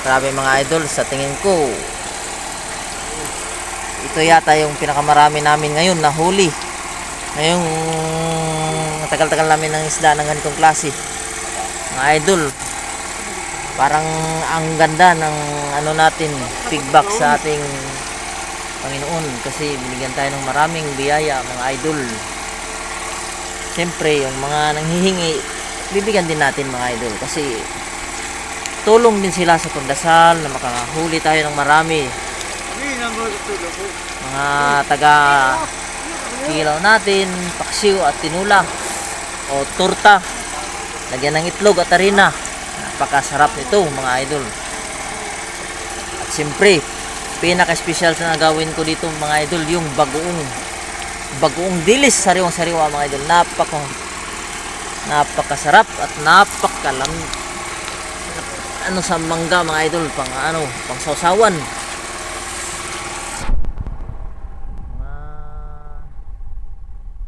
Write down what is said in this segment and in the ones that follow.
Grabe mga idol, sa tingin ko ito yata yung pinakamarami namin ngayon na huli. Ngayong tagal-tagal namin ng isda ng ganitong klase. Mga idol, parang ang ganda ng ano natin, feedback sa ating Panginoon kasi binigyan tayo ng maraming biyaya mga idol. Siyempre yung mga nanghihingi, bibigyan din natin mga idol kasi tulong din sila sa pagdasal na makahuli tayo ng marami. Mga taga kilaw natin, paksiw at tinula o torta, lagyan ng itlog at harina. Napakasarap nito mga idol. At siyempre pinaka-special na gawin ko dito mga idol, yung bagoong dilis, sariwang-sariwa mga idol. Napakasarap at napakalam ano sa mangga mga idol, pang sausawan. Mga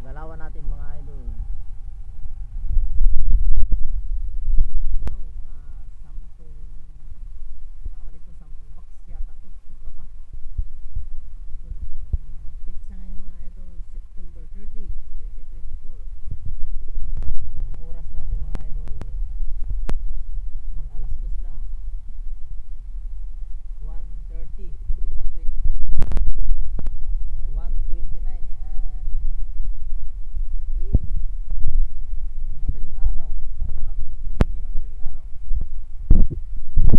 galawan natin mga idol. So, mga 10 box yata to, sobra pa. Pizza ngayon mga idol, September 30, 2024. Oras natin mga idol, mag alas 2 na, 1:30, 1:25, 1:29 and in ng madaling araw. Kauna pagtingin ng madaling araw.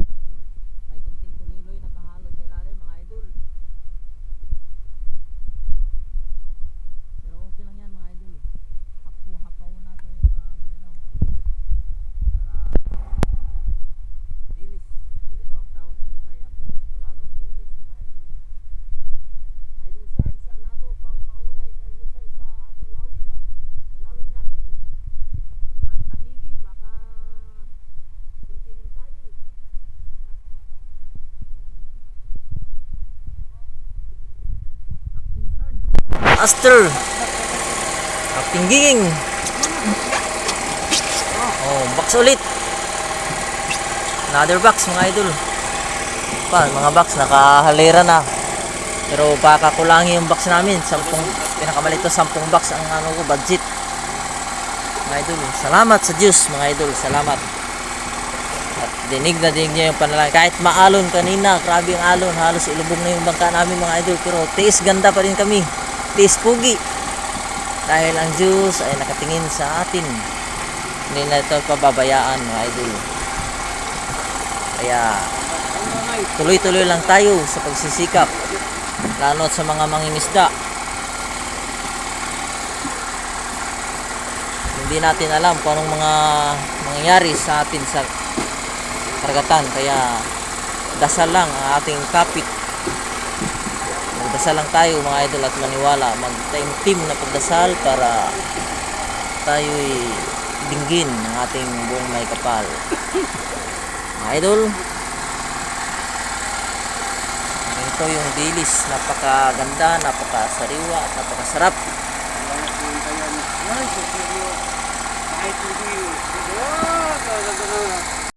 Idol, may kunting tuliloy nakahalo sa ilalim mga idol. Pero okay lang yan mga idol. Hapaw natin yung mga bulinaw mga idol. Para dilis. Bulinaw ang tawag sa Bisaya pero sa Tagalog dilis mga idol. Idol Sarge, sa nato pampaunay sa Idol Sarge sa ato lawig. Sa lawig natin. Pantangigi, baka surtingin tayo. Captain Sarge. Master. Captain Giging. Oh, box ulit. Another box mga idol. Mga box nakahalera na. Pero pakakulangi yung box namin. Pinakamalit to 10 box ang budget. Mga idol, salamat sa Diyos mga idol, salamat. At dinig niya yung panalangin. Kahit maalon kanina, grabe ang alon, halos ilubog na yung bangka namin mga idol. Pero tiis ganda pa rin kami. Tiis pugi. Dahil ang Diyos ay nakatingin sa atin. Hindi na ito pababayaan mga idol. Kaya tuloy-tuloy lang tayo sa pagsisikap, lalo sa mga mangingisda. Hindi natin alam kung anong mga mangyayari sa atin sa karagatan. Kaya dasal lang ang ating kapit. Magdasal lang tayo mga idol at maniwala. Magtaimtim na pagdasal para tayo'y dinggin ng ating buong may kapal. Mga idol, ito yung dilis. Napakaganda, napakasariwa at napakasarap. Kahit hindi,